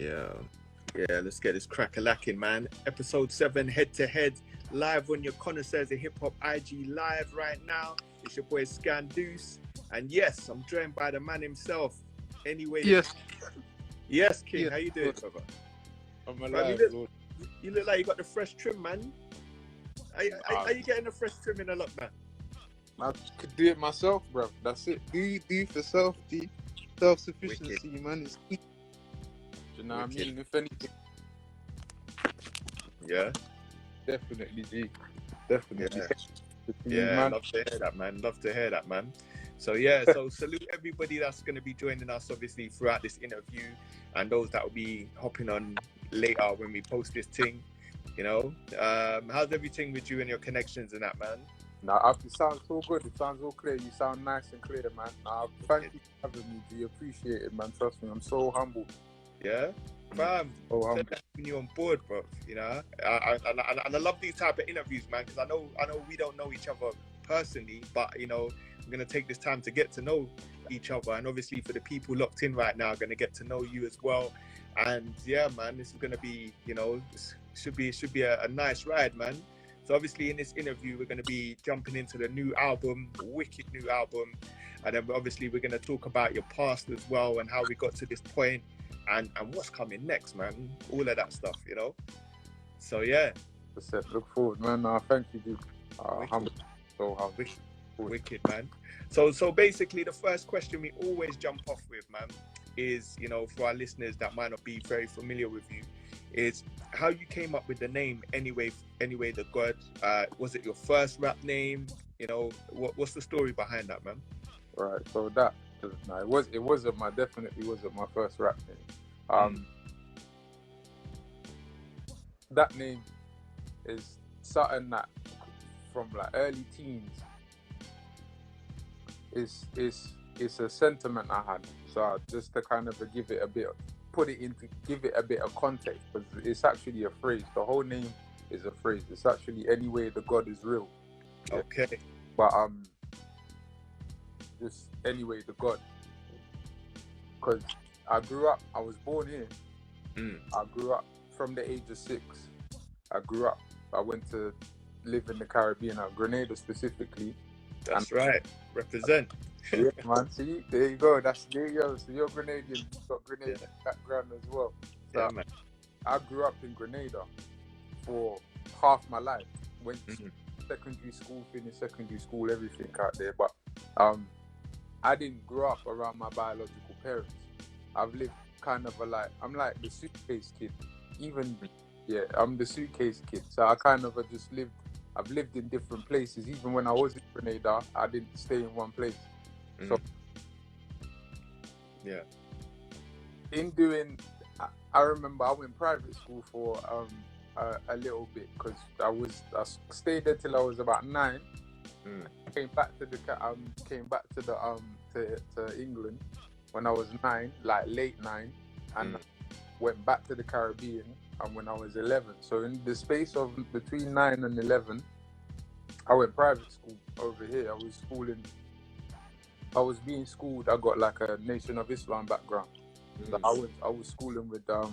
Yeah. Yeah, let's get this crack-a-lacking, man. Episode 7, head-to-head, live on your Connoisseurs of Hip-Hop IG live right now. It's your boy Scan Deuce. And yes, I'm joined by the man himself. Anyway, Yes. Yes, King. Yes, How you doing, Lord. brother? I'm Fam, alive, Lord. you look like you got the fresh trim, man. Are you getting the fresh trim in the lockdown? I could do it myself, bro. That's it. Do for self, D. Self-sufficiency, man. Is key. You know what I mean? If anything. Yeah. Definitely, G. Definitely. Yeah, man. love to hear that, man. Love to hear that, man. So yeah, so salute everybody that's going to be joining us, obviously, throughout this interview, and those that will be hopping on later when we post this thing. You know, how's everything with you and your connections and that, man? Nah, it sounds so good. It sounds all clear. You sound nice and clear, man. Thank you for having me. Do you appreciate it, man? Trust me, I'm so humble. Yeah, fam. Oh, Having you on board, bro. You know, and I love these type of interviews, man, because I know we don't know each other personally, but you know, I'm gonna take this time to get to know each other, and obviously for the people locked in right now, I'm gonna get to know you as well. And yeah, man, this is gonna be, you know, should be a nice ride, man. So obviously in this interview, we're gonna be jumping into the new album, wicked new album, and then obviously we're gonna talk about your past as well and how we got to this point. And what's coming next, man? All of that stuff, you know. So yeah. Look forward, man. Thank you, dude. Humble. So humble. Wicked, man. So basically, the first question we always jump off with, man, is, you know, for our listeners that might not be very familiar with you, is how you came up with the name Anyway the God. Was it your first rap name? You know, what's the story behind that, man? Right. So that definitely wasn't my first rap name. That name is something that from like early teens it's a sentiment I had. So just to kind of give it a bit of context, because it's actually a phrase. The whole name is a phrase. It's actually Anyway the God is real. Okay. But just Anyway the God, because I was born here. I grew up from the age of 6. I went to live in the Caribbean, Grenada specifically. That's right. Represent. Yeah, man. See, there you go. So you're Grenadian. You've got Grenadian background as well. So Yeah, man. I grew up in Grenada for half my life. Went to secondary school, finished secondary school, everything out there. But I didn't grow up around my biological parents. I've lived kind of I'm like the suitcase kid. I'm the suitcase kid. So I kind of I've lived in different places. Even when I was in Grenada, I didn't stay in one place. So yeah. I remember I went private school for a little bit, because I stayed there till I was about 9. Came back to England when I was 9, like late 9, and went back to the Caribbean when I was 11. So in the space of between 9 and 11, I went private school over here. I was being schooled. I got like a Nation of Islam background. So I was schooling with I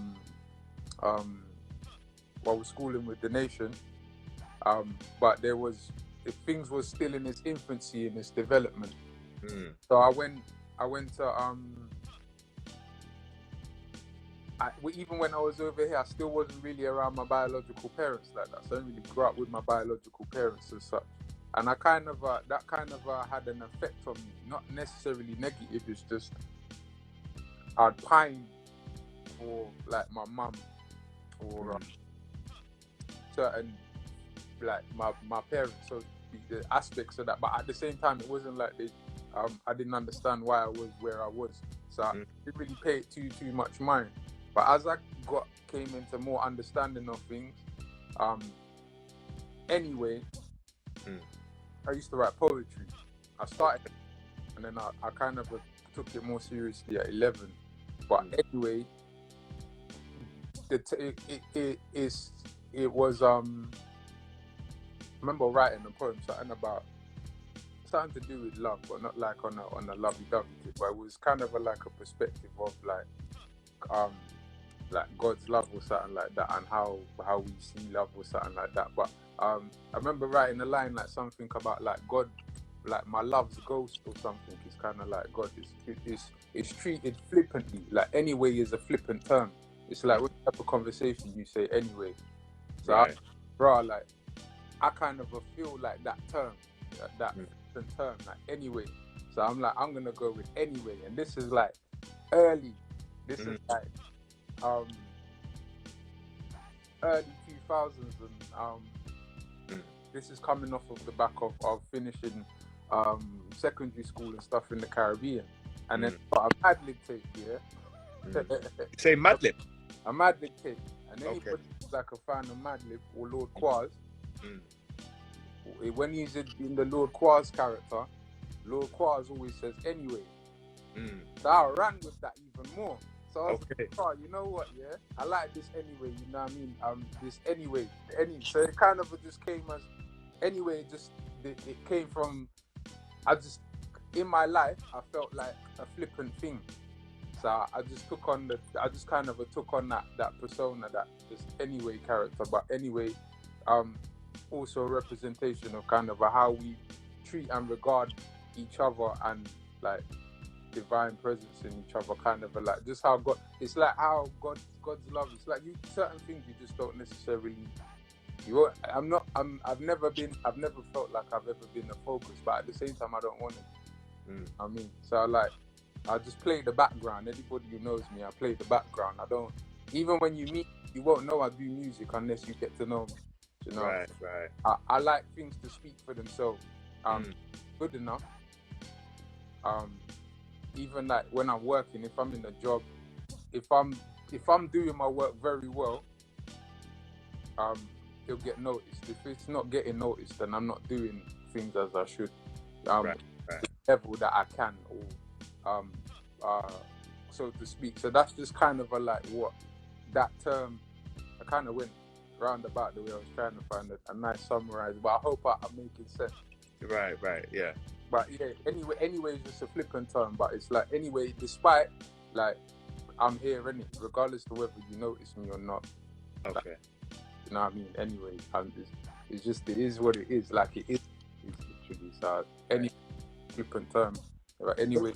was schooling with the Nation, but things was still in its infancy, in its development. So I went to even when I was over here, I still wasn't really around my biological parents like that. So I didn't really grow up with my biological parents and such. And I kind of had an effect on me, not necessarily negative. It's just I'd pine for like my mum or certain like my parents. So the aspects of that, but at the same time, it wasn't like I didn't understand why I was where I was. So I didn't really pay it too much mind. But as I came into more understanding of things, anyway. I used to write poetry. I started, and then I kind of took it more seriously at 11. But anyway, it was I remember writing a poem, something to do with love, but not like on a lovey-dovey tip. But it was kind of like a perspective of like like God's love or something like that, and how we see love or something like that. But I remember writing a line like something about like God, like my love's ghost or something. It's kind of like God is treated flippantly. Like anyway is a flippant term. It's like when you have a conversation, you say anyway. So Right. like I kind of feel like that term, that flippant term, like anyway. So I'm like, I'm gonna go with anyway, and this is like early. This is like early 2000s, and this is coming off of the back of finishing secondary school and stuff in the Caribbean, and then got a Madlib tape, You say Madlib? A Madlib tape, and anybody who's like a fan of Madlib or Lord Quaz, when he's in the Lord Quaz character, Lord Quaz always says anyway. So I ran with that even more. So I was like, oh, you know what, yeah? I like this anyway, you know what I mean? This anyway. So it kind of just came as, anyway, it came from, in my life, I felt like a flippant thing. So I just kind of took on that persona, that just anyway character, but anyway, also a representation of kind of how we treat and regard each other, and like divine presence in each other, kind of like just how God, it's like how God's love, it's like certain things you just don't necessarily, I've never felt like I've ever been the focus, but at the same time I don't want it. I mean, so I just play the background. Anybody who knows me, I play the background. I don't, even when you meet, you won't know I do music unless you get to know me, you know. Right. I like things to speak for themselves. Good enough. Even like when I'm working, if I'm in a job, if I'm doing my work very well, it'll get noticed. If it's not getting noticed, then I'm not doing things as I should. The level that I can, or so to speak. So that's just kind of like what that term. I kind of went roundabout the way I was trying to find a nice summarize, but I hope I'm making sense. Right, yeah. But yeah, anyway, it's just a flippant term. But it's like anyway, despite like I'm here, innit? Regardless of whether you notice me or not. Okay. Like, you know what I mean? Anyway, it's just, it is what it is. Like it is literally. So any flippant term, like anyway,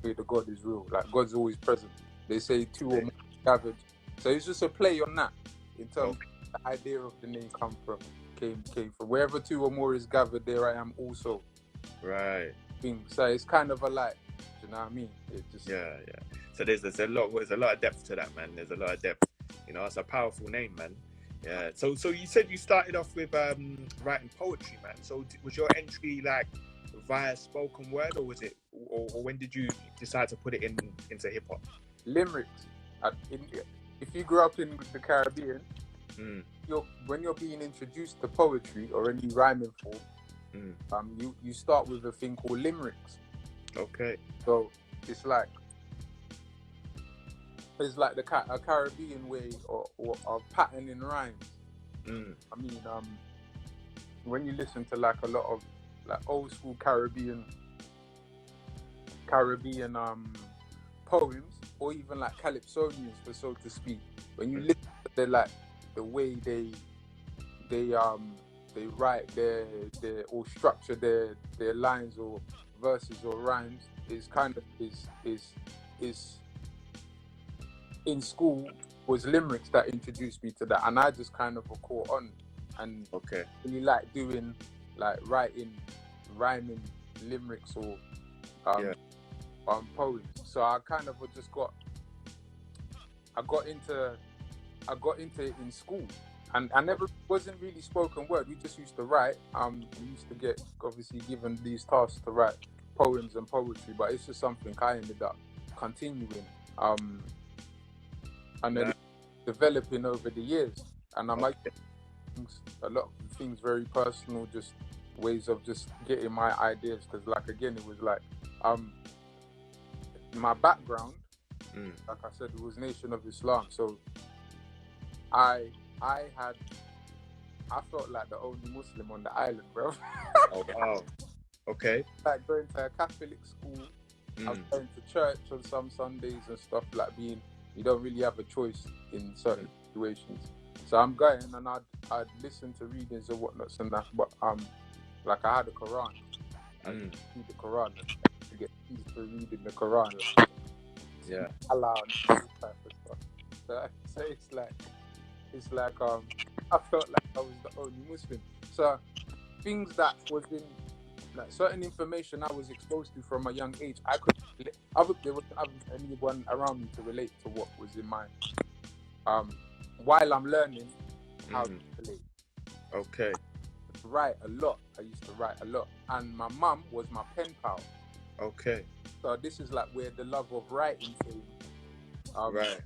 the God is real. Like God's always present. They say two or more gathered. So it's just a play on that in terms of the idea of the name came from. Wherever two or more is gathered, there I am also. Right. So it's kind of a like, you know what I mean? It just So there's a lot of depth to that, man. There's a lot of depth. You know, it's a powerful name, man. Yeah. So you said you started off with writing poetry, man. So was your entry like via spoken word, or was it, or when did you decide to put it into hip hop? Limericks. If you grew up in the Caribbean, when you're being introduced to poetry or any rhyming form, you start with a thing called limericks. Okay. So it's like a Caribbean way of patterning rhymes. I mean, when you listen to like a lot of like old school Caribbean poems, or even like calypsonians, for so to speak, when you listen to the way they write their or structure their lines or verses or rhymes, is kind of is in school was limericks that introduced me to that, and I just kind of caught on and really like doing like rhyming limericks or poems. So I kind of just got into it in school, and I never wasn't really spoken word. We just used to write. We used to get obviously given these tasks to write poems and poetry, but it's just something I ended up continuing and then developing over the years. And I'm like a lot of things very personal, just ways of just getting my ideas, because like again, it was like my background, like I said, it was Nation of Islam, so I felt like the only Muslim on the island, bro. Oh wow. Okay. Like going to a Catholic school, I was going to church on some Sundays and stuff, like being You don't really have a choice in certain situations. So I'm going and I'd listen to readings and whatnots and that, but like I had a Quran. I read the Quran to get used to reading the Quran. Like, Yeah. Allah and all type of stuff. So it's like I felt like I was the only Muslim. So things that was in like certain information I was exposed to from a young age, I could there wasn't anyone around me to relate to what was in my while I'm learning how to relate. Okay. Write a lot. I used to write a lot, and my mum was my pen pal. Okay. So this is like where the love of writing came. Right.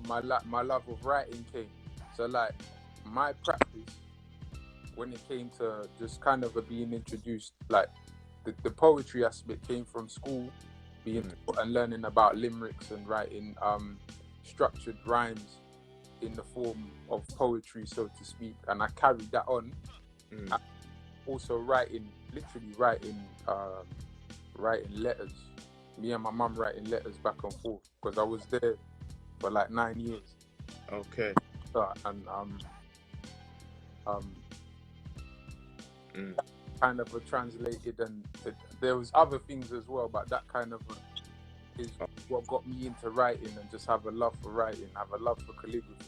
My love of writing came. So like my practice when it came to just kind of being introduced, like the poetry aspect came from school, being taught and learning about limericks and writing structured rhymes in the form of poetry, so to speak, and I carried that on. Also literally writing letters. Me and my mum writing letters back and forth because I was there for like 9 years. Okay. And kind of translated, and there was other things as well, but that kind of is what got me into writing and just have a love for writing, have a love for calligraphy.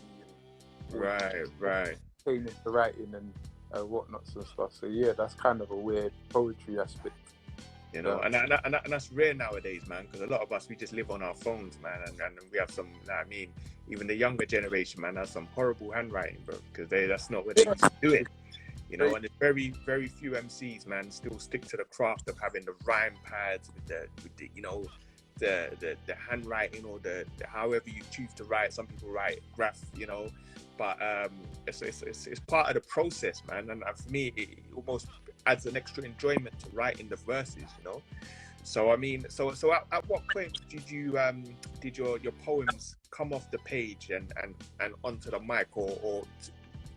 And right. Came into writing and whatnots and stuff. So yeah, that's kind of a weird poetry aspect. You know, and that's rare nowadays, man, because a lot of us, we just live on our phones, man, and we have some, I mean, even the younger generation, man, has some horrible handwriting, bro, because that's not what they used to do it. You know, and there's very, very few MCs, man, still stick to the craft of having the rhyme pads with the you know, the handwriting or the however you choose to write. Some people write graph, you know, but it's part of the process, man. And for me, it almost adds an extra enjoyment to writing the verses, you know. So I mean, so at what point did you did your poems come off the page and onto the mic, or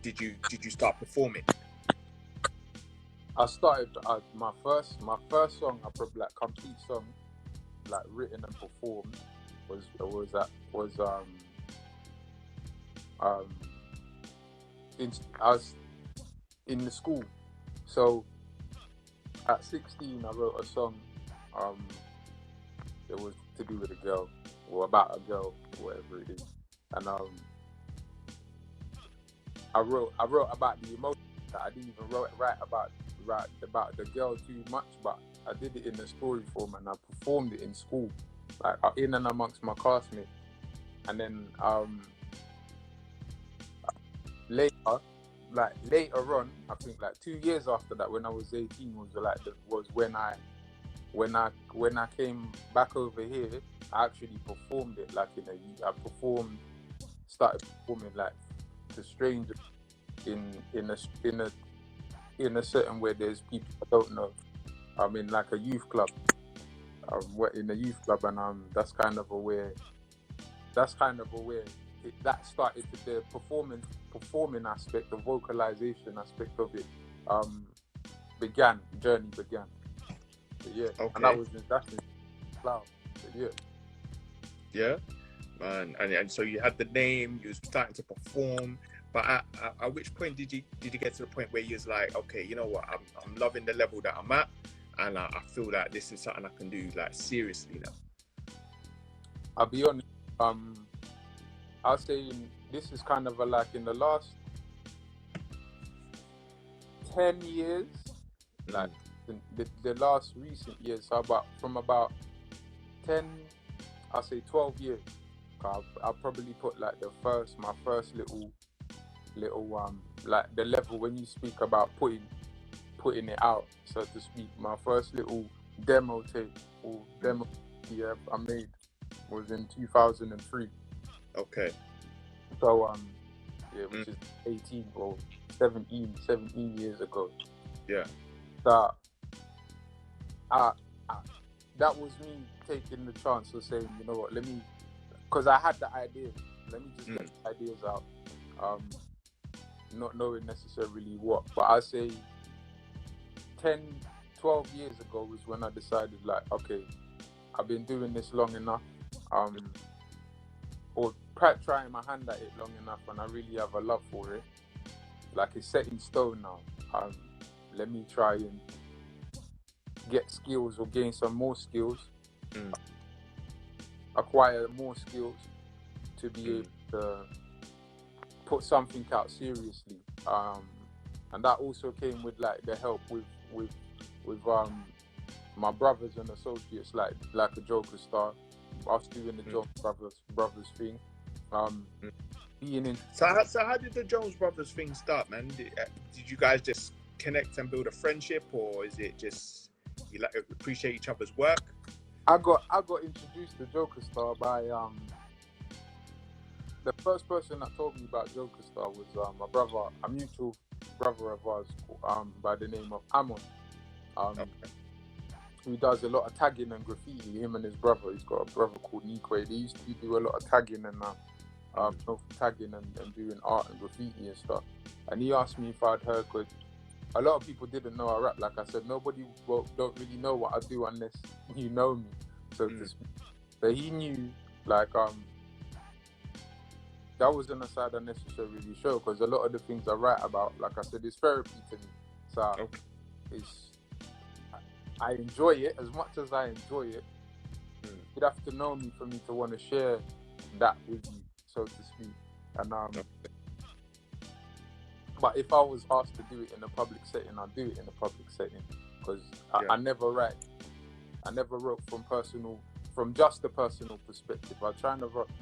did you start performing? I started my first song, I probably like complete song, like written and performed, I was in the school. So at 16, I wrote a song. It was to do with a girl, or about a girl, whatever it is, and I wrote about the emotions that I didn't even write about the girl too much, but I did it in the story form and I performed it in school, like in and amongst my classmates. And then later on, I think like 2 years after that, when I was 18, was when I came back over here. I actually performed it like started performing like to strangers in a certain way. There's people I don't know. I'm in like a youth club. In a youth club, and that's kind of a way that started to the performing aspect, the vocalization aspect of it journey began. So, yeah, okay. And that's in cloud. So, yeah, man. And so you had the name, you was starting to perform. But at which point did you get to the point where you was like, okay, you know what, I'm loving the level that I'm at, and I feel like this is something I can do like seriously now? I'll be honest. I'll say this is kind of like in the last 10 years, like the last recent years. So from about 10, I'll say 12 years. I'll probably put like my first little like the level when you speak about putting it out, so to speak. My first little demo tape I made was in 2003. Okay. So which is 18 or 17 years ago. Yeah. So that was me taking the chance of saying, you know what, because I had the idea, let me just get the ideas out. Not knowing necessarily what, but I say 10, 12 years ago was when I decided, like, okay, I've been doing this long enough. or trying my hand at it long enough, and I really have a love for it. Like, it's set in stone now. Let me try and get skills or gain some more skills, acquire more skills to be able to put something out seriously. And that also came with like the help with my brothers and associates, like a Joker Star, us doing the Jones brothers thing. Being in. So how did the Jones Brothers thing start, man? Did you guys just connect and build a friendship, or is it just you like appreciate each other's work? I got introduced to Joker Star by the first person that told me about Joker Star was my brother, a mutual brother of ours, by the name of Amon. Who does a lot of tagging and graffiti. Him and his brother. He's got a brother called Nikwe. They used to do a lot of tagging and tagging and doing art and graffiti and stuff. And he asked me if I'd heard, because a lot of people didn't know I rap. Like I said, nobody don't really know what I do unless you know me, so to speak. But he knew, like, that wasn't a side I necessarily show, because a lot of the things I write about, like I said, is therapy to me. So I enjoy it as much as I enjoy it. You'd have to know me for me to want to share that with you, so to speak. And but if I was asked to do it in a public setting, I'd do it in a public setting, because I never write. I never wrote from just a personal perspective. I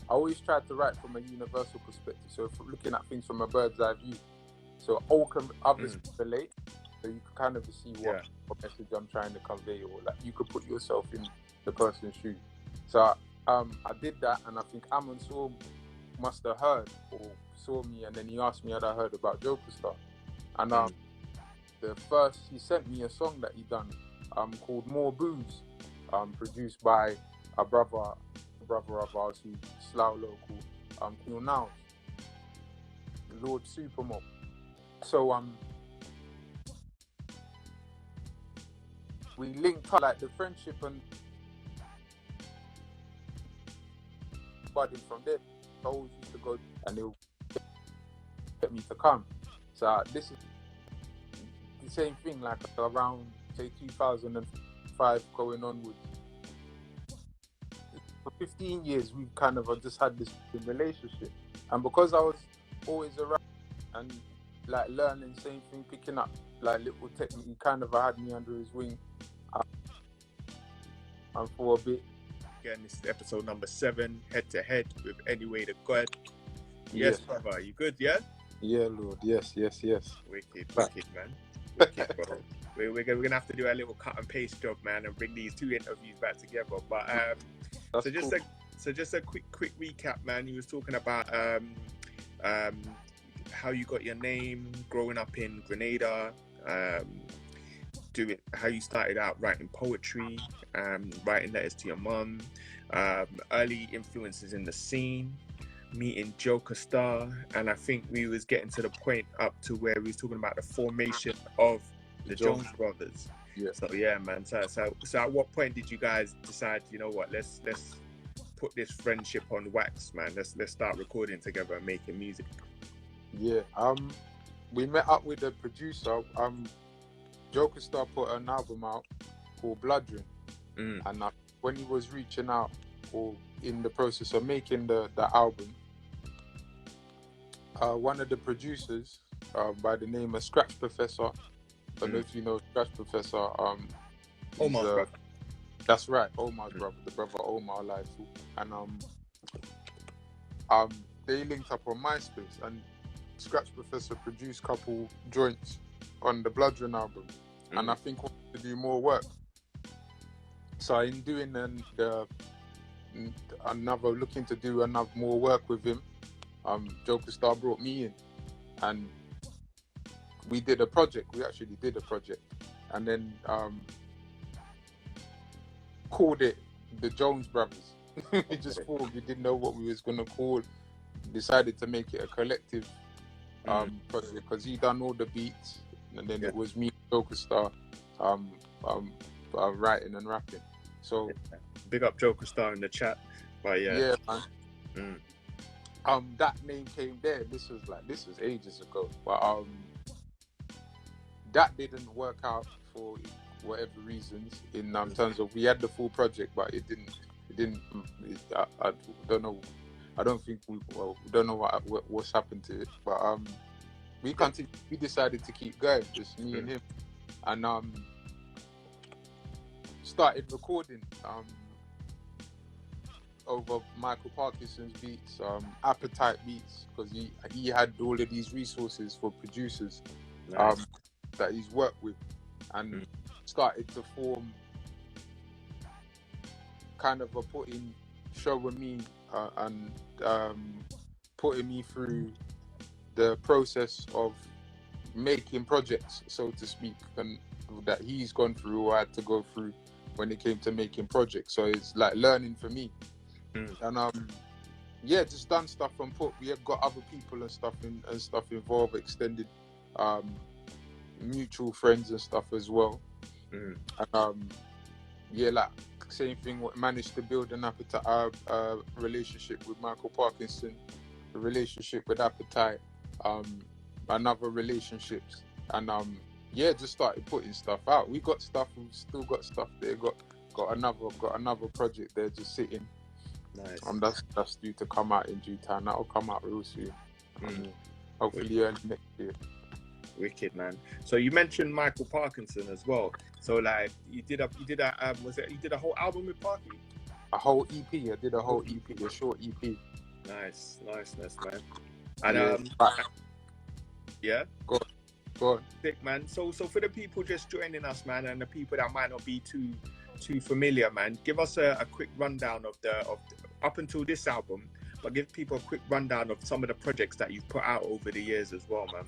always tried to write from a universal perspective. So if looking at things from a bird's eye view, so all others relate. So you can kind of see what message I'm trying to convey, or like you could put yourself in the person's shoes. So I did that, and I think Amon must have heard or saw me, and then he asked me had I heard about Joker Star. And he sent me a song that he done called More Booze, produced by a brother of ours who's Slough local, called Now, Lord Supermo. So we linked up, like the friendship, and budding from there. I always used to go and they'll get me to come. So this is the same thing, like around say 2005 going onwards. For 15 years we've kind of just had this relationship, and because I was always around and like learning, same thing, picking up like little technique, he kind of had me under his wing, and for a bit. Again, this is episode number 7, Head to Head with Anyway to God. Yes, brother, you good? Yeah, Lord. Yes. Wicked, man. Wicked, bro. We're gonna have to do a little cut and paste job, man, and bring these 2 interviews back together. But just a quick recap, man. You was talking about how you got your name, growing up in Grenada, how you started out writing poetry, writing letters to your mum, early influences in the scene, meeting Joker Star, and I think we was getting to the point up to where we was talking about the formation of the Jones Brothers. Yeah. So yeah, man. So at what point did you guys decide, you know what, let's put this friendship on wax, man? Let's start recording together and making music. Yeah. We met up with the producer. Joker Star put an album out called Blood Ring, and when he was reaching out or in the process of making the album, one of the producers by the name of Scratch Professor, I don't know if you know Scratch Professor. Omar's brother. That's right, Omar's brother, the brother Omar Lifefull. And they linked up on MySpace, and Scratch Professor produced a couple joints on the Blood Ring album, and I think wanted to do more work. So in doing looking to do more work with him, Joker Star brought me in, and we did a project. We actually did a project, and then called it the Jones Brothers. We just thought, we didn't know what we was gonna call. Decided to make it a collective project, because he done all the beats, and then it was me, Joker Star, writing and rapping. So big up Joker Star in the chat. But yeah. Yeah, man. Mm. That name came there. This was ages ago. But that didn't work out for whatever reasons. In terms of, we had the full project, but it didn't. I don't know. I don't think we don't know what's happened to it. But we continued. We decided to keep going, just me and him, and started recording over Michael Parkinson's beats, Appetite beats, because he had all of these resources for producers. Nice. That he's worked with, and started to form kind of showing me and putting me through the process of making projects, so to speak, and that he's gone through or had to go through when it came to making projects. So it's like learning for me. And just done stuff from Put. We have got other people and stuff involved, extended mutual friends and stuff as well. And like same thing, managed to build an Appetite relationship with Michael Parkinson, a relationship with Appetite, and other relationships, and just started putting stuff out. We got stuff, we've still got stuff there, got another project there just sitting. Nice. That's due to come out in due time. That'll come out real soon. Hopefully early next year. Wicked, man. So you mentioned Michael Parkinson as well. So like you did a whole album with Parky? A whole EP. I did a whole EP, a short EP. Niceness, man. And yeah. Go on. Sick, man. So for the people just joining us, man, and the people that might not be too familiar, man, give us a quick rundown of up until this album, but give people a quick rundown of some of the projects that you've put out over the years as well, man.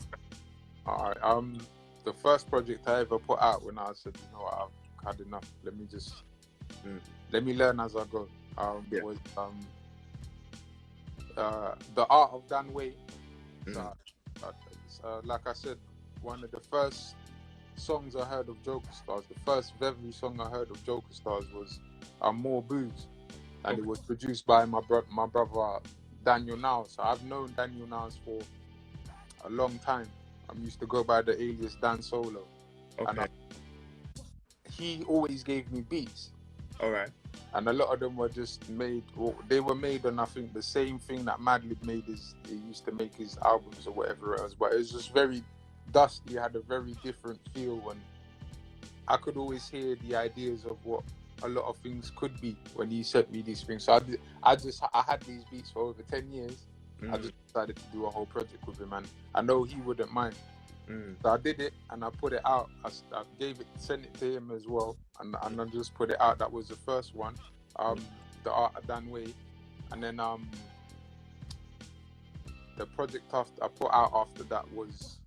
All right. The first project I ever put out, when I said, you know what, I've had enough. Let me just let me learn as I go. Was The Art of Dan Way. Like I said, one of the first songs I heard of Joker Stars, the first Vevery song I heard of Joker Stars was More Booze, and it was produced by my brother Daniel Niles. So I've known Daniel Niles for a long time. I used to go by the alias Dan Solo. Okay. And he always gave me beats. All right. And a lot of them were just made, they were made on, I think, the same thing that Madlib made he used to make his albums or whatever it was. But it was just very dusty, had a very different feel, and I could always hear the ideas of what a lot of things could be when he sent me these things. So I had these beats for over 10 years. I just decided to do a whole project with him, and I know he wouldn't mind. So I did it, and I put it out. I sent it to him as well, and I just put it out. That was the first one, The Art of Dan Way, and then the project I put out after that was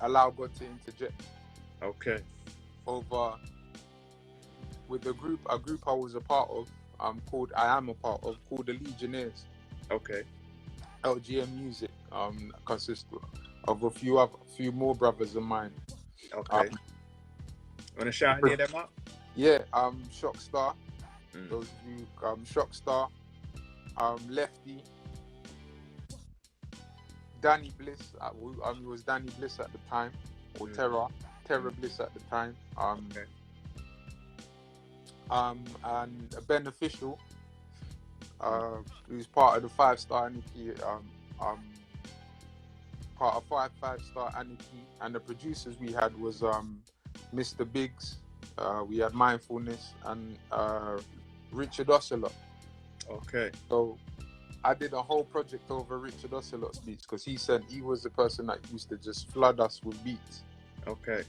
Allow God to Interject. Okay. With a group I was a part of, called the Legionnaires. Okay. LGM Music, consists of a few more brothers of mine. Okay. Wanna shout any of them up? Yeah, Shockstar. Those of you, Shockstar, Lefty, Danny Bliss. It was Danny Bliss at the time, or Terror Bliss at the time. Okay. And Beneficial, who's part of the 5-Star Anarchy, part of 5-Star Anarchy, and the producers we had was Mr. Biggs, we had Mindfulness, and Richard Ocelot. Okay. So I did a whole project over Richard Ocelot's beats, because he was the person that used to just flood us with beats. Okay.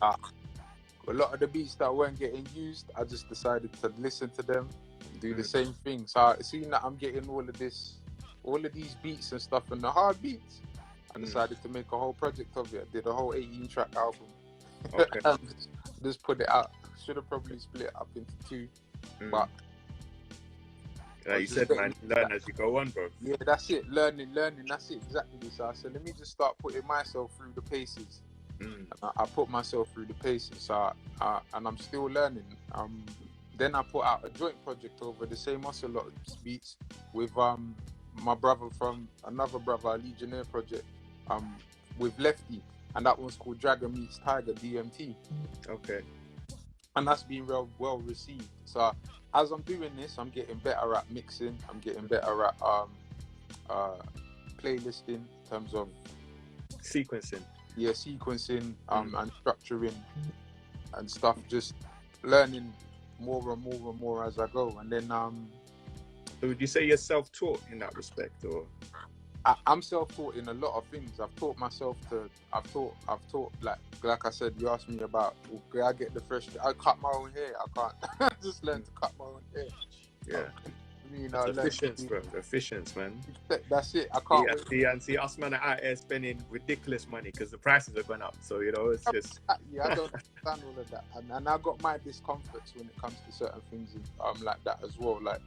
A lot of the beats that weren't getting used, I just decided to listen to them, do the same thing. So seeing that I'm getting all of these beats and stuff, and the hard beats, I decided to make a whole project of it. I did a whole 18-track album. Okay. And just put it out. Should have probably split it up into 2, but like you said, man, learn as you go on, bro. Yeah, that's it. Learning. That's it, exactly. So I said, let me just start putting myself through the paces. I put myself through the paces, and I'm still learning. then I put out a joint project over the same Ocelot beats with my brother from another brother, a Legionnaire project, with Lefty, and that one's called Dragon Meets Tiger DMT. Okay. And that's been well received. So as I'm doing this, I'm getting better at mixing. I'm getting better at playlisting in terms of sequencing. Yeah, sequencing and structuring and stuff. Just learning more and more and more as I go. And then so would you say you're self-taught in that respect, or? I'm self-taught in a lot of things. I've taught like I said, you asked me about, well, I get the fresh, I cut my own hair. I can't just learn to cut my own hair. Yeah. Efficiency, bro. Efficiency, man. That's it. I can't see us man are out here spending ridiculous money because the prices have gone up. So, you know, it's just... Yeah, I don't understand all of that. And I got my discomforts when it comes to certain things like that as well. Like,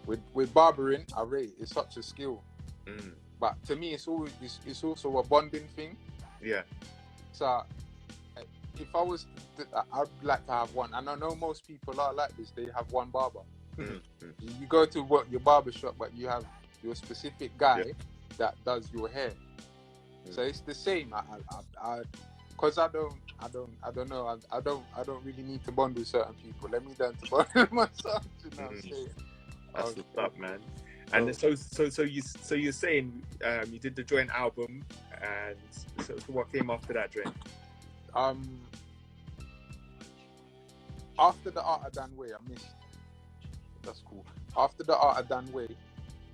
with barbering, I rate it. It's such a skill. But to me, it's also a bonding thing. Yeah. So if I was, I'd like to have one, and I know most people are like this. They have one barber. You go to your barber shop, but you have your specific guy that does your hair. So it's the same. Because I don't know. I don't really need to bond with certain people. Let me learn to bond with myself. You know what I'm saying? That's what's up, man. And so you're saying you did the joint album, and so what came after that joint? After the Art of Dan Way, I missed. That's cool. After the Art of Dan Way,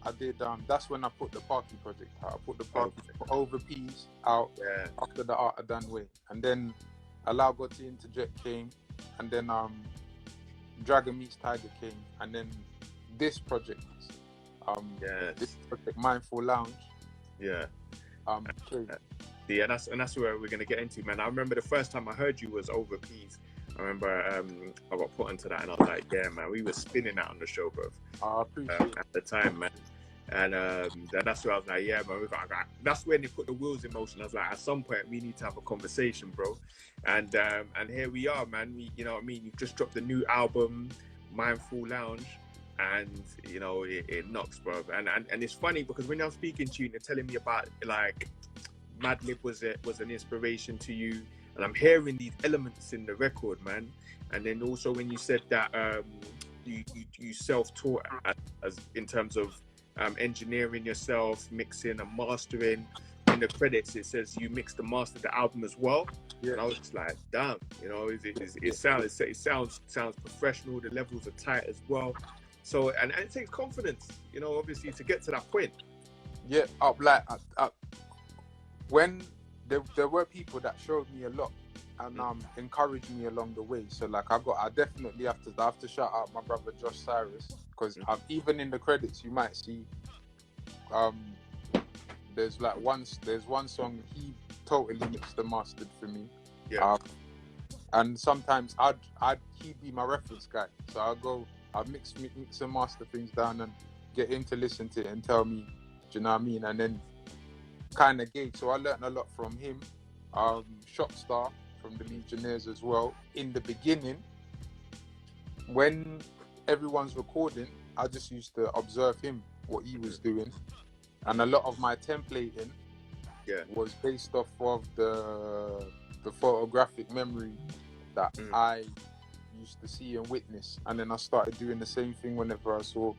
I did. That's when I put the Parky project out. I put the Parky Over Peas out after the Art of Dan Way, and then Allow God to Interject came, and then Dragon Meets Tiger came, and then this project. This project, Mindful Lounge. Yeah. Okay. Yeah, that's where we're gonna get into, man. I remember the first time I heard you was Over Peas. I remember I got put onto that, and I was like, yeah, man, we were spinning that on the show, bro. I appreciate at the time, man. And that's where I was like, yeah, man. That's when they put the wheels in motion. I was like, at some point, we need to have a conversation, bro. And here we are, man. You know what I mean? You've just dropped a new album, Mindful Lounge. And you know it knocks, bro. And it's funny because when I'm speaking to you and you're telling me about like Madlib was an inspiration to you, and I'm hearing these elements in the record, man. And then also when you said that you self-taught as in terms of engineering yourself, mixing and mastering. In the credits it says you mixed and mastered the album as well. Yeah. And I was just like, damn, you know, it sounds professional. The levels are tight as well. So, and it takes confidence, you know, obviously, to get to that point. Yeah, when there were people that showed me a lot and encouraged me along the way. So, like, I definitely have to shout out my brother Josh Cyrus, because even in the credits, you might see there's one song he totally mixed and mastered for me. Yeah. And sometimes he'd be my reference guy, so I'll mix and master things down and get him to listen to it and tell me, do you know what I mean? And then kind of gauge. So I learned a lot from him. Shopstar from the Legionnaires as well. In the beginning, when everyone's recording, I just used to observe him, what he was doing. And a lot of my templating was based off of the photographic memory that I used to see and witness, and then I started doing the same thing whenever I saw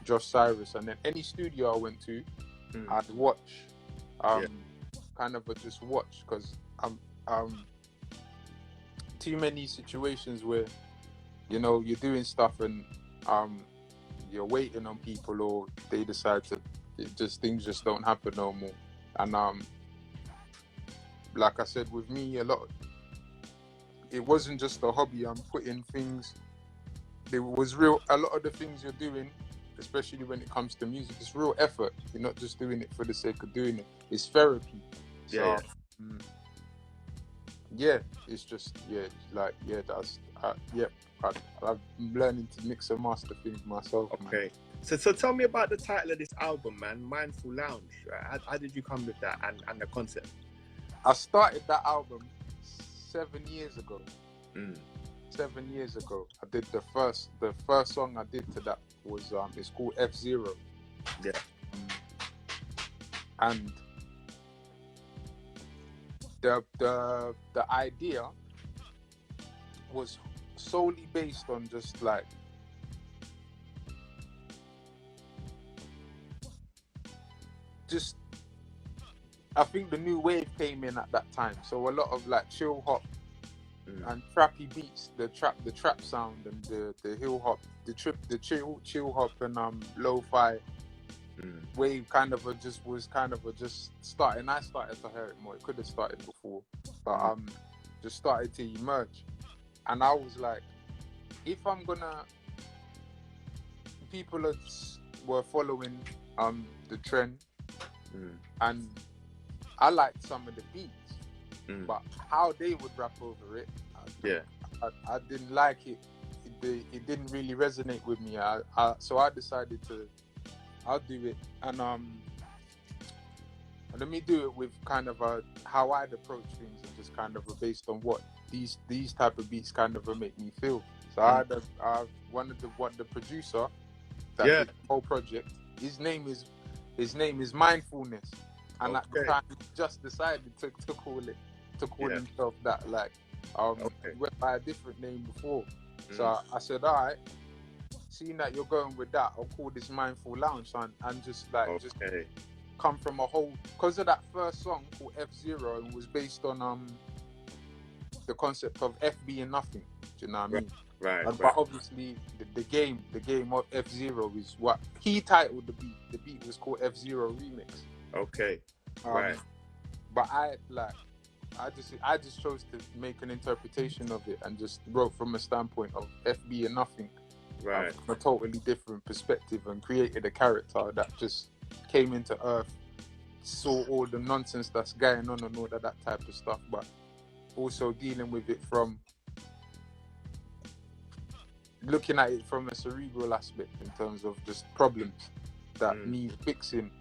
Josh Cyrus. And then any studio I went to, I'd watch, kind of just watch, because too many situations where, you know, you're doing stuff and you're waiting on people, or they decide to things just don't happen no more. And like I said, with me, it wasn't just a hobby. I'm putting things. There was a lot of the things you're doing, especially when it comes to music, it's real effort. You're not just doing it for the sake of doing it. It's therapy. So, it's just I'm learning to mix and master things myself. Okay. Man. So tell me about the title of this album, man. Mindful Lounge. How did you come with that and the concept? I started that album 7 years ago. 7 years ago. I did the first song I did to that was it's called F0. Yeah. And the idea was solely based on just like I think the new wave came in at that time, so a lot of like chill hop and trappy beats, the trap sound and the hill hop, the chill hop and lo-fi wave kind of was just starting. I started to hear it more. It could have started before, but just started to emerge. And I was like, if I'm gonna, people were following the trend, and I liked some of the beats, but how they would rap over it, I didn't like it. It didn't really resonate with me. So I decided I'll do it, and let me do it with kind of how I'd approach things, and just kind of based on what these type of beats kind of make me feel. So I wanted the producer that did the whole project. His name is Mindfulness, and at the time he just decided to call himself that. Like he went by a different name before. So I said, all right, seeing that you're going with that, I'll call this Mindful Lounge, and just come from a whole, because of that first song called F0, and was based on the concept of F being nothing. Do you know what I mean? Right. But obviously the game of F0 is what he titled the beat. The beat was called F0 Remix. Okay. Right. But I just chose to make an interpretation of it, and just wrote from a standpoint of F being nothing. Right. From a totally different perspective, and created a character that just came into Earth, saw all the nonsense that's going on and all that type of stuff, but also dealing with it from looking at it from a cerebral aspect, in terms of just problems that need fixing,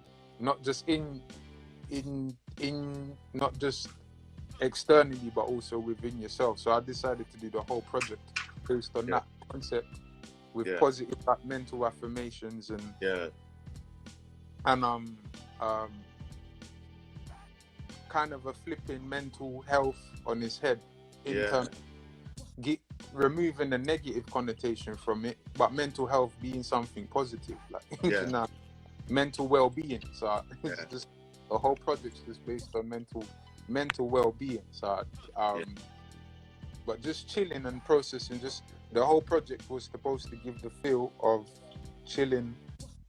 not just in not just externally, but also within yourself. So I decided to do the whole project based on that concept, with positive mental affirmations and kind of a flipping mental health on his head, in terms removing the negative connotation from it, but mental health being something positive, like you know, mental well-being. So it's just the whole project's just based on mental well-being. So but just chilling and processing. Just the whole project was supposed to give the feel of chilling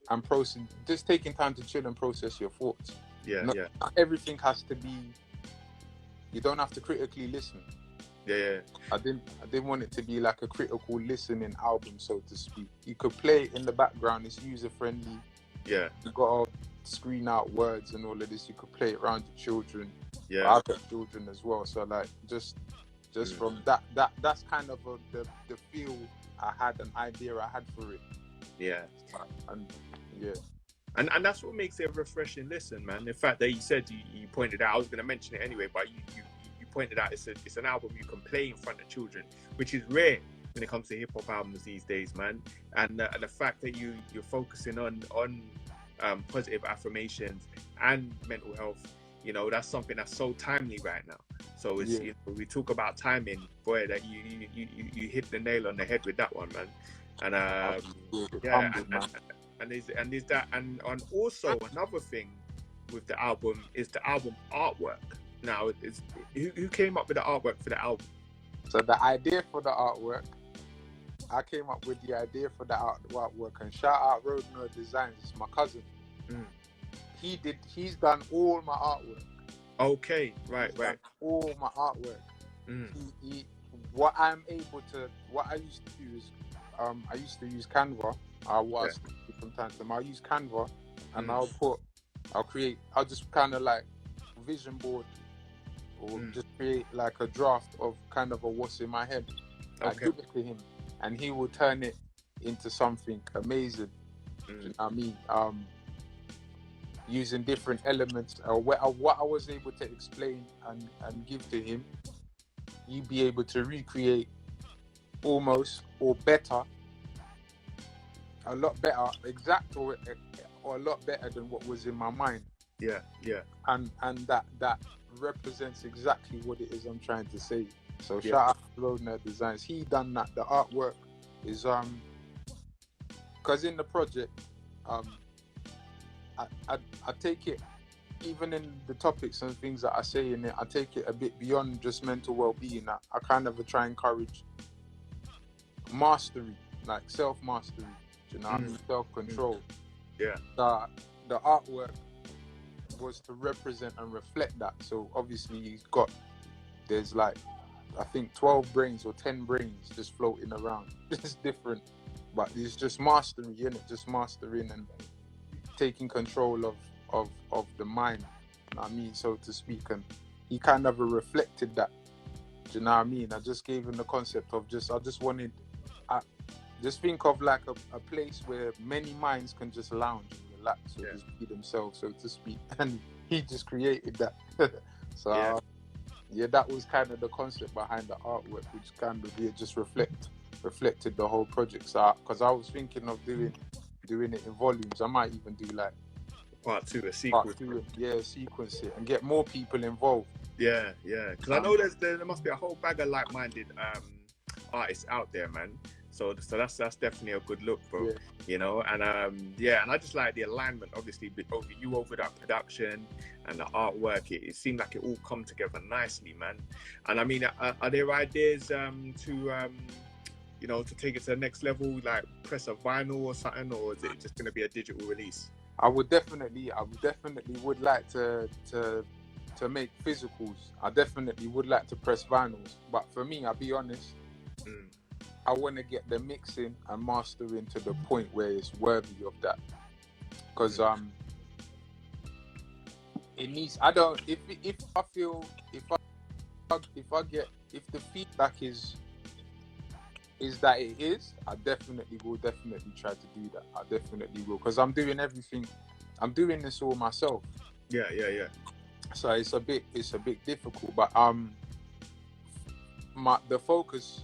and processing, just taking time to chill and process your thoughts. Not everything has to be. You don't have to critically listen. I didn't want it to be like a critical listening album, so to speak. You could play it in the background. It's user friendly. You got to screen out words and all of this. You could play it around your children. I've got children as well, so like just from that's kind of the feel I had, an idea I had for it. And that's what makes it a refreshing listen, man. The fact that you said you pointed out, I was going to mention it anyway, but you pointed out it's an album you can play in front of children, which is rare when it comes to hip hop albums these days, man. And the fact that you're focusing on positive affirmations and mental health, you know, that's something that's so timely right now. So it's you know, we talk about timing, boy, that you hit the nail on the head with that one, man. And and also another thing with the album is the album artwork. Now, who came up with the artwork for the album? So the idea for the artwork, I came up with the idea for the artwork, and shout out Roadner Designs, it's my cousin. He's done all my artwork. Okay, right. All my artwork. What I used to do is, I used to use Canva. From time to time, I'll use Canva, and I'll just kind of like vision board, or just create like a draft of kind of what's in my head. I give it to him, and he will turn it into something amazing. You know what I mean? Using different elements, what I was able to explain and give to him, you'd be able to recreate almost, or better, a lot better, exact or a lot better than what was in my mind. Yeah, yeah. And that represents exactly what it is I'm trying to say. So Yeah. shout out to Road Nerd Designs. He done that. The artwork is because in the project, I take it, even in the topics and things that I say in it, I take it a bit beyond just mental well-being. I kind of try and encourage mastery, like self-mastery, you know what I mean? Self-control. Yeah. The artwork was to represent and reflect that. So obviously there's like, I think 12 brains or 10 brains just floating around. It's different, but it's just mastery, innit? Just mastering and taking control of the mind, you know what I mean, so to speak. And he kind of reflected that, do you know what I mean? I just gave him the concept of just think of like a place where many minds can just lounge and relax or just be themselves, so to speak. And he just created that. So that was kind of the concept behind the artwork, which kind of just reflected the whole project. So because I was thinking of doing it in volumes. I might even do like part 2, a sequence. Sequence it and get more people involved. Yeah, because I know there must be a whole bag of like-minded artists out there, man. So that's definitely a good look, bro. You know, and and I just like the alignment, obviously, over that production and the artwork. It seemed like it all come together nicely, man. And I mean, are there ideas to to take it to the next level, like press a vinyl or something, or is it just going to be a digital release? I would definitely would like to make physicals. I definitely would like to press vinyls, but for me, I'll be honest, I want to get the mixing and mastering to the point where it's worthy of that. Because it needs. I don't. If I feel if the feedback is that it is, I definitely will try to do that. I definitely will, because I'm doing everything. I'm doing this all myself. Yeah. So it's a bit difficult, but the focus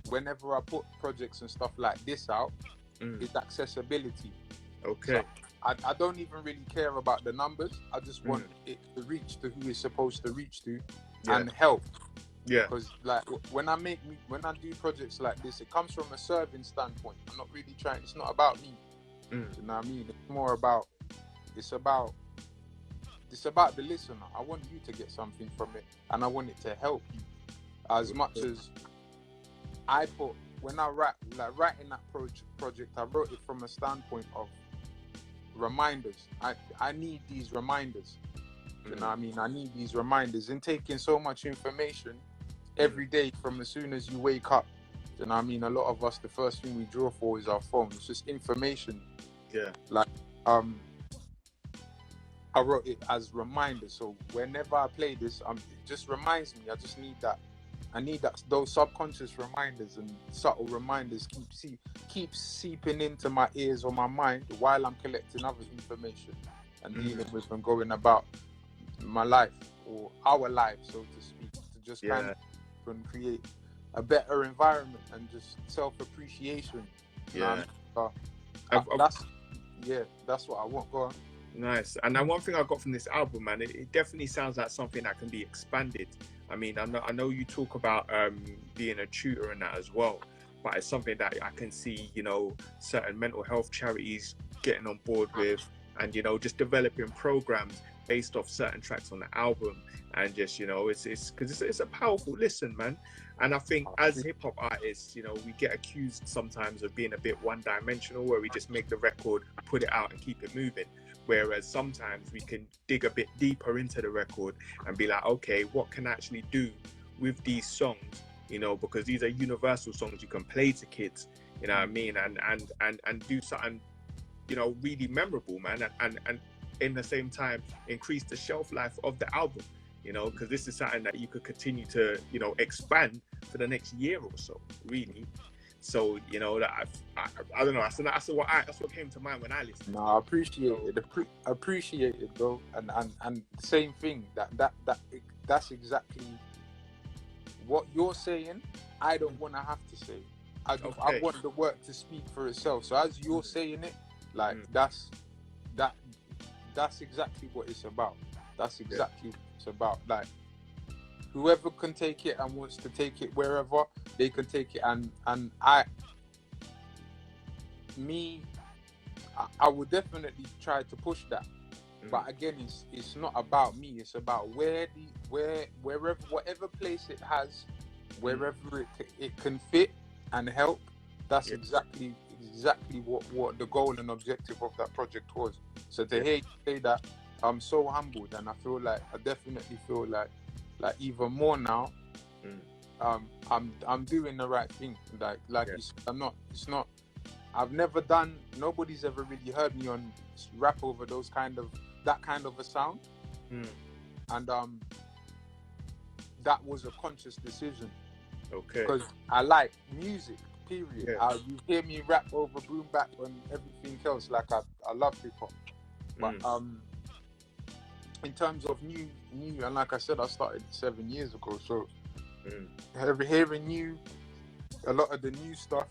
whenever I put projects and stuff like this out is accessibility. Okay. So I don't even really care about the numbers. I just want it to reach to who it's supposed to reach to and help. Yeah. Because like when I do projects like this, it comes from a serving standpoint. I'm not really trying. It's not about me. You know what I mean? It's more about. It's about the listener. I want you to get something from it, and I want it to help you as much as I put. When I writing that project, I wrote it from a standpoint of reminders. I need these reminders. You know what I mean? I need these reminders. In taking so much information every day from as soon as you wake up, you know what I mean? A lot of us, the first thing we draw for is our phone. It's just information. Yeah. Like, I wrote it as reminders. So whenever I play this, it just reminds me. I just need that. I need those subconscious reminders and subtle reminders keep seeping into my ears or my mind while I'm collecting other information and dealing with and going about my life or our life, so to speak, to just kind of and create a better environment and just self-appreciation. That's what I want. Go on. Nice. And then one thing I got from this album, man, it definitely sounds like something that can be expanded. I mean, I know you talk about being a tutor and that as well, but it's something that I can see, certain mental health charities getting on board with, and just developing programs based off certain tracks on the album, and just it's because it's a powerful listen, man. And I think as hip-hop artists, we get accused sometimes of being a bit one-dimensional, where we just make the record, put it out and keep it moving. Whereas sometimes we can dig a bit deeper into the record and be like, okay, what can I actually do with these songs? Because these are universal songs you can play to kids, you know what I mean? And do something, really memorable, man. And in the same time, increase the shelf life of the album, because this is something that you could continue to, expand for the next year or so, really. So, that I don't know. That's what came to mind when I listened. No, I appreciate it. Appreciate it, bro. And the same thing. That's exactly what you're saying I don't want to have to say. I Okay. want the work to speak for itself. So as you're saying it, like that's exactly what it's about. That's exactly what it's about. Like whoever can take it and wants to take it wherever, they can take it. And I would definitely try to push that. But again, it's not about me. It's about wherever, whatever place it has, wherever it can fit and help. That's exactly what the goal and objective of that project was. So to hear you say that, I'm so humbled, and I definitely feel like even more now. I'm doing the right thing. Like you said, it's not. I've never done. Nobody's ever really heard me on rap over that kind of a sound, and that was a conscious decision. Okay. Because I like music. Period. You hear me rap over boom bap and everything else. Like I love hip hop, but in terms of new, and like I said, I started 7 years ago. So hearing a lot of the new stuff,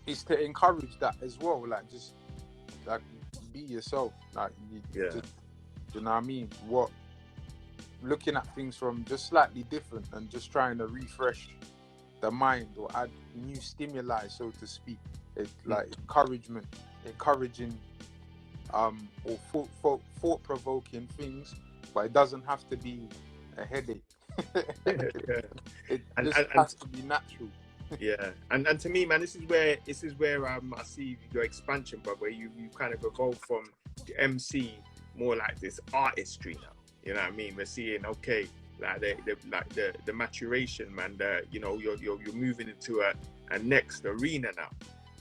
it's to encourage that as well. Like just like be yourself. Like just, you know what I mean? Looking at things from just slightly different and just trying to refresh the mind or add new stimuli, so to speak. It's like encouraging or thought-provoking things, but it doesn't have to be a headache. It has to be natural. And to me, man, this is where I see your expansion, bro, where you kind of evolved from the MC more like this artistry now. You know what I mean? We're seeing like the maturation, man. You're moving into a next arena now.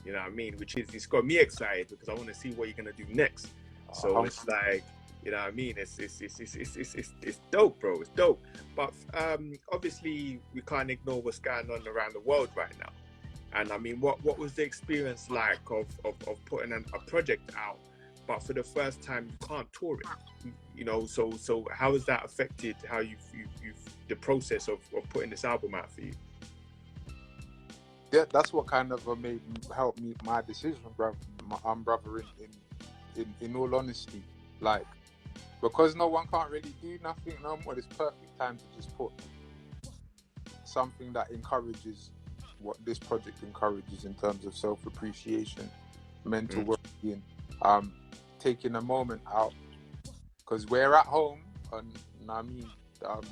You know what I mean? It's got me excited because I want to see what you're gonna do next. So it's like, you know what I mean? It's dope, bro. It's dope. But obviously we can't ignore what's going on around the world right now. And I mean, what was the experience like of putting a project out, but for the first time you can't tour it? You know, so how has that affected how you've the process of putting this album out for you? Yeah, that's what kind of helped me my decision, brother. In all honesty, like, because no one can't really do nothing no more, it's perfect time to just put something that encourages what this project encourages in terms of self-appreciation, mental well-being, taking a moment out, because we're at home, and I mean,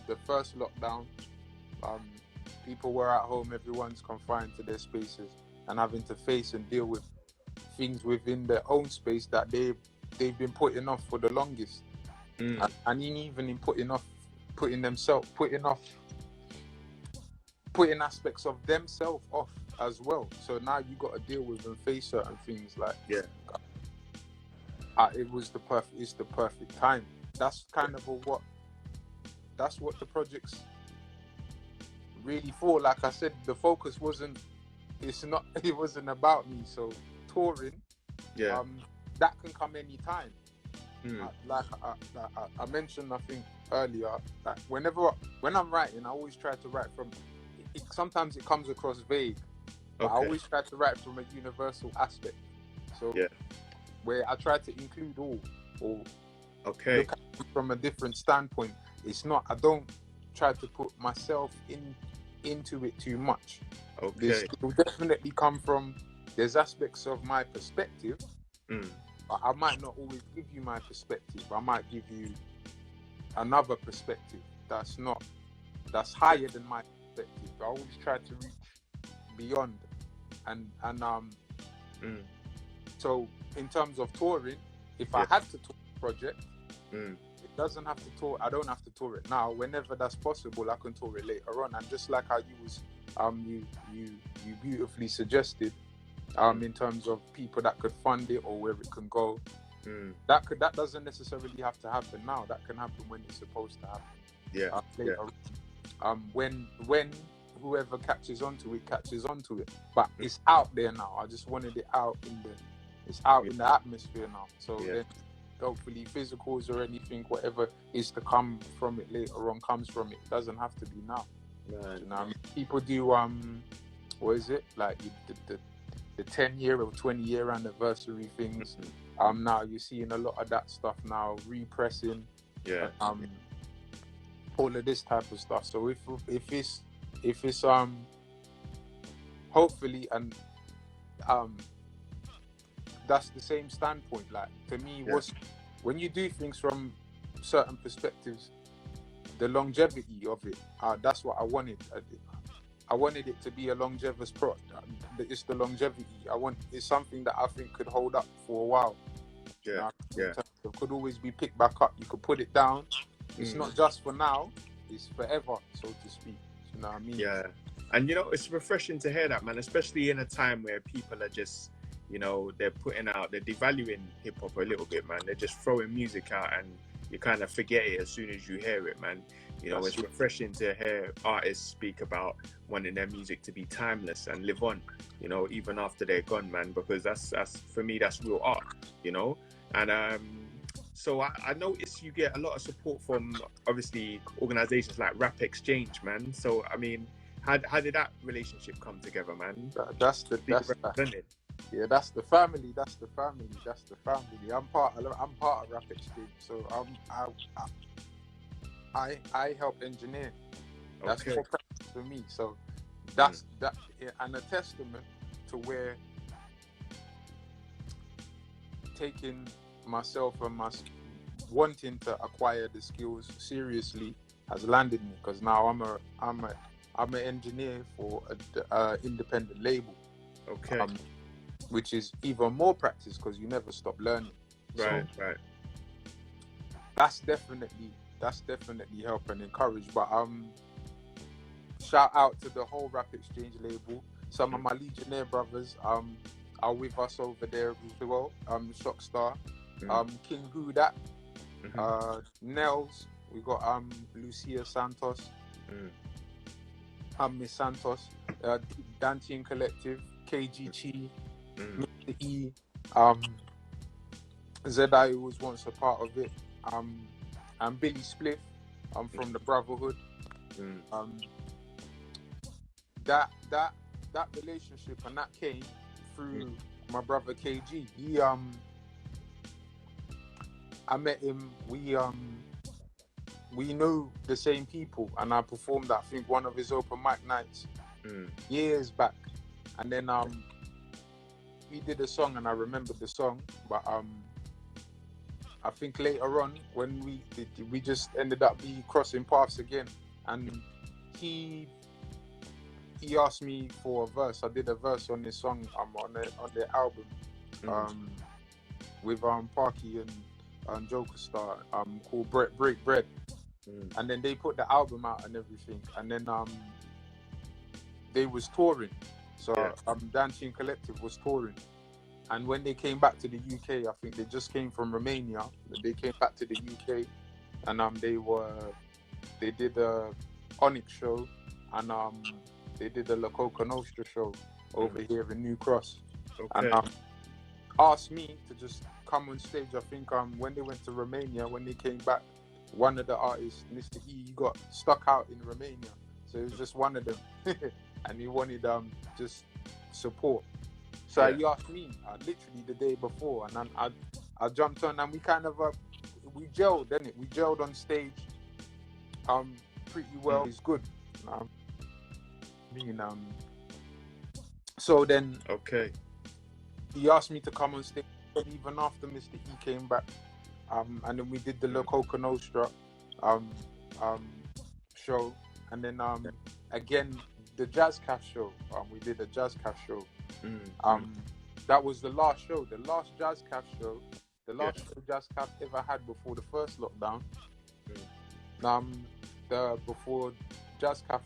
the first lockdown, people were at home, everyone's confined to their spaces and having to face and deal with things within their own space that they've been putting off for the longest, and even in putting aspects of themselves off as well. So now you got to deal with and face certain things like it's the perfect time. That's kind of that's what the project's really for. Like I said, the focus it wasn't about me. So touring, that can come anytime. Like I mentioned, I think earlier, that when I'm writing, I always try to write from. Sometimes it comes across vague, but I always try to write from a universal aspect. So where I try to include all, or look at it from a different standpoint. It's not. I don't try to put myself into it too much. This will definitely come from. There's aspects of my perspective, but I might not always give you my perspective. I might give you another perspective that's higher than my perspective. I always try to reach beyond, and so in terms of touring, if I had to tour a project, it doesn't have to tour. I don't have to tour it now. Whenever that's possible, I can tour it later on. And just like how you beautifully suggested, in terms of people that could fund it or where it can go, that doesn't necessarily have to happen now. That can happen when it's supposed to happen. Later on. When whoever catches onto it. But it's out there now. I just wanted it out in the atmosphere now. So then hopefully physicals or anything, whatever is to come from it later on comes from it. It doesn't have to be now. Man. You know what I mean? People do what is it, like the 10-year or 20-year anniversary things. Now you're seeing a lot of that stuff now, repressing, all of this type of stuff. So if it's hopefully, and that's the same standpoint. Like, to me, when you do things from certain perspectives, the longevity of it, that's what I wanted. I wanted it to be a longevous product. It's the longevity. It's something that I think could hold up for a while. It could always be picked back up. You could put it down. It's not just for now. It's forever, so to speak. You know what I mean? Yeah. And, it's refreshing to hear that, man, especially in a time where people are just, they're devaluing hip-hop a little bit, man. They're just throwing music out and you kind of forget it as soon as you hear it, man. It's refreshing to hear artists speak about wanting their music to be timeless and live on, even after they're gone, man, because that's for me, that's real art, And so I noticed you get a lot of support from, obviously, organizations like Rap Exchange, man. So, I mean, how did that relationship come together, man? That's the family. That's the family. I'm part of Rap Exchange, so I help engineer. That's more practice for me. So that's that, and a testament to where taking myself and wanting to acquire the skills seriously has landed me, because now I'm an engineer for a independent label. Which is even more practice because you never stop learning. Right. That's definitely help and encourage. But shout out to the whole Rap Exchange label. Some of my Legionnaire brothers are with us over there as well. Shockstar, King Who That, Nels. We got Lucia Santos, Miss Santos, Dantian Collective, KG Chi, Mr. E, Zedai was once a part of it, and Billy Spliff, from the Brotherhood. That relationship, and that came through my brother KG. I met him. We know the same people, and I performed, I think, one of his open mic nights years back, and then we did a song, and I remembered the song, but I think later on when we just ended up crossing paths again, and he asked me for a verse. I did a verse on this song on their album with Parky and Joker Star called Break Bread, and then they put the album out and everything, and then they was touring. So Dancing Collective was touring, and when they came back to the UK, I think they just came from Romania. They came back to the UK, and they did a Onyx show, and they did a La Coca Nostra show over here in New Cross, and asked me to just come on stage. I think when they went to Romania, when they came back, one of the artists, Mr. E, got stuck out in Romania, so it was just one of them. And he wanted just support. So he asked me literally the day before, and then I jumped on, and we kind of we gelled, didn't it? We gelled on stage pretty well. It's good. So then he asked me to come on stage even after Mr. E came back, and then we did the La Coca Nostra show, and then again the Jazz Caf show. We did a Jazz Caf show. That was the last show, the last Jazz Caf show, the last show Jazz Caf ever had before the first lockdown. Before Jazz Caf,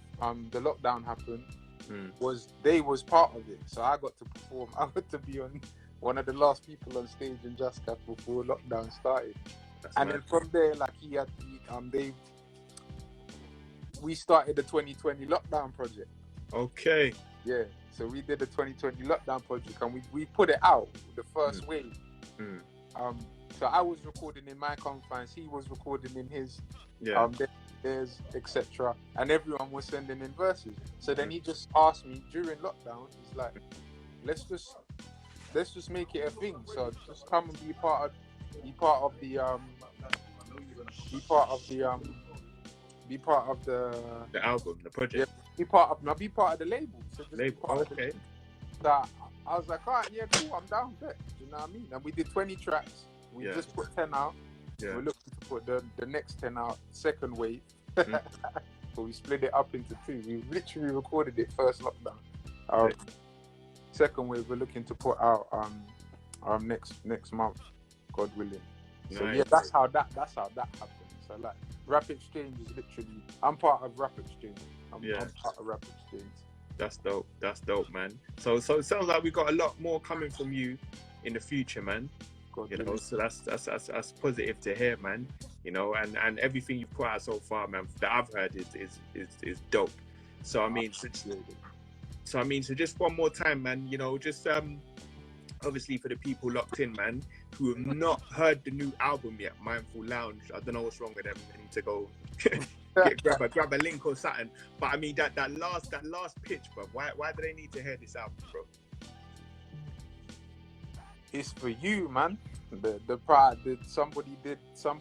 the lockdown happened, they was part of it. So I got to perform. I got to be on one of the last people on stage in Jazz Caf before lockdown started. Then from there, like we started the 2020 lockdown project. Yeah, so we did the 2020 lockdown project, and we put it out, the first wave. So I was recording in my confines, he was recording in his, Yeah. theirs, etc. And everyone was sending in verses. So then he just asked me during lockdown, he's like, let's just make it a thing. So just come and be part of the be part of The album, the yeah, project. be part of the label. So just Label. be part of the Okay. that. I was like, all right, yeah, cool, I'm down with it. Do you know what I mean? And we did 20 tracks. We Yeah. just put 10 out. Yeah. We're looking to put the next 10 out, second wave. Mm. So we split it up into two. We literally recorded it first lockdown. Right. Second wave, we're looking to put out next month, God willing. So Nice. yeah, that's how that happened. So like Rap Exchange is literally, I'm part of Rap Exchange. I'm part of Rap Exchange. That's dope, man. So it sounds like we got a lot more coming from you in the future, man. God You know, willing. so that's positive to hear, man. You know, and everything you've put out so far, man, that I've heard is dope. So I mean, so just one more time, man. You know, just obviously for the people locked in, man, who have not heard the new album yet, Mindful Lounge. I don't know what's wrong with them. They need to go grab a link or something. But I mean that last pitch, bro. Why do they need to hear this album, bro? It's for you, man. The part that somebody thought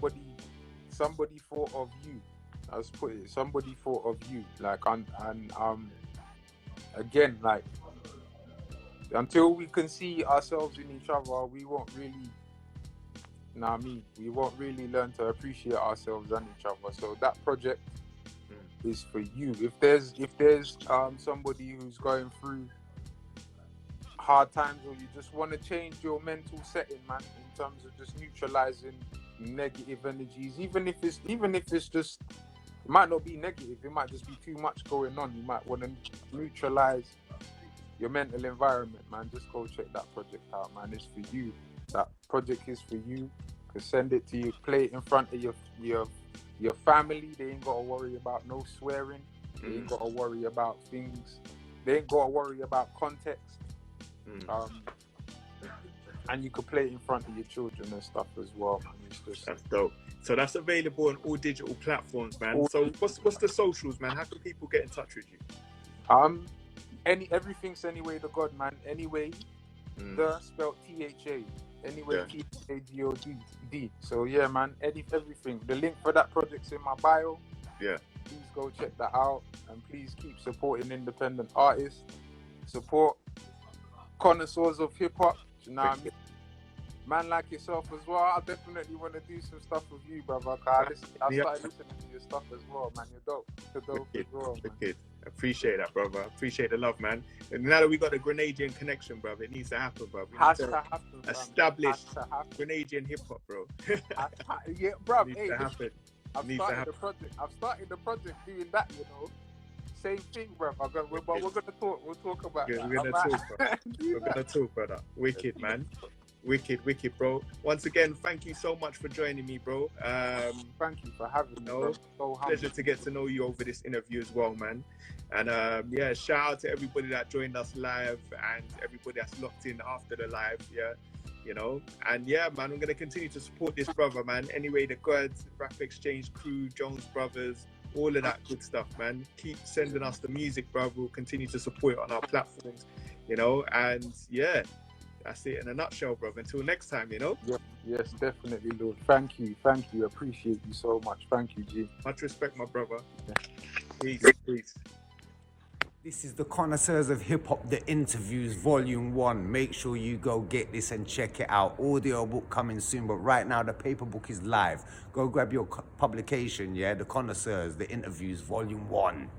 of you. Let's put it. Somebody thought of you. Like and again, like until we can see ourselves in each other, we won't really. We won't really learn to appreciate ourselves and each other. So that project is for you. If there's somebody who's going through hard times, or you just want to change your mental setting, man, in terms of just neutralizing negative energies, even if it's just, it might not be negative, it might just be too much going on. You might want to neutralize your mental environment, man. Just go check that project out, man. It's for you. That project is for you. You send it to you, play it in front of your family. They ain't got to worry about no swearing. They ain't got to worry about things. They ain't got to worry about context. And you could play it in front of your children and stuff as well, man. It's just, that's dope. So that's available on all digital platforms, man. So what's the socials, man? How can people get in touch with you? Everything's Anyway the God, man. Anyway, the spelled THA. Anyway, THAGOD. So yeah, man. Everything. The link for that project's in my bio. Yeah. Please go check that out, and please keep supporting independent artists. Support connoisseurs of hip hop. You know what I mean? Man like yourself as well. I definitely want to do some stuff with you, brother. I started listening to your stuff as well, man. You're dope. You're dope as well, man. Appreciate that, brother. Appreciate the love, man. And now that we got the Grenadian connection, brother, it needs to happen, brother. Has to happen, establish Grenadian hip hop, bro. Yeah, bro. Needs to happen. I've started the project doing that, you know. Same thing, bro. But we're gonna talk. We'll talk about that. We're gonna talk, brother. Wicked, man. Wicked, bro. Once again, thank you so much for joining me, bro. Thank you for having me, bro. So pleasure to get to know you over this interview as well, man. And shout out to everybody that joined us live and everybody that's locked in after the live. Yeah, you know. And yeah, man, I'm gonna continue to support this brother, man. Anyway, the Gods, Rap Exchange crew, Jones Brothers, all of that good stuff, man. Keep sending us the music, brother. We'll continue to support it on our platforms, you know. And yeah, that's it in a nutshell, brother. Until next time, you know. Yes, definitely, Lord. Thank you. Appreciate you so much. Thank you, G. Much respect, my brother. Yeah. Peace. This is the Connoisseurs of Hip Hop, the interviews, Volume 1. Make sure you go get this and check it out. Audio book coming soon, but right now the paper book is live. Go grab your publication, yeah? The Connoisseurs, the interviews, Volume 1.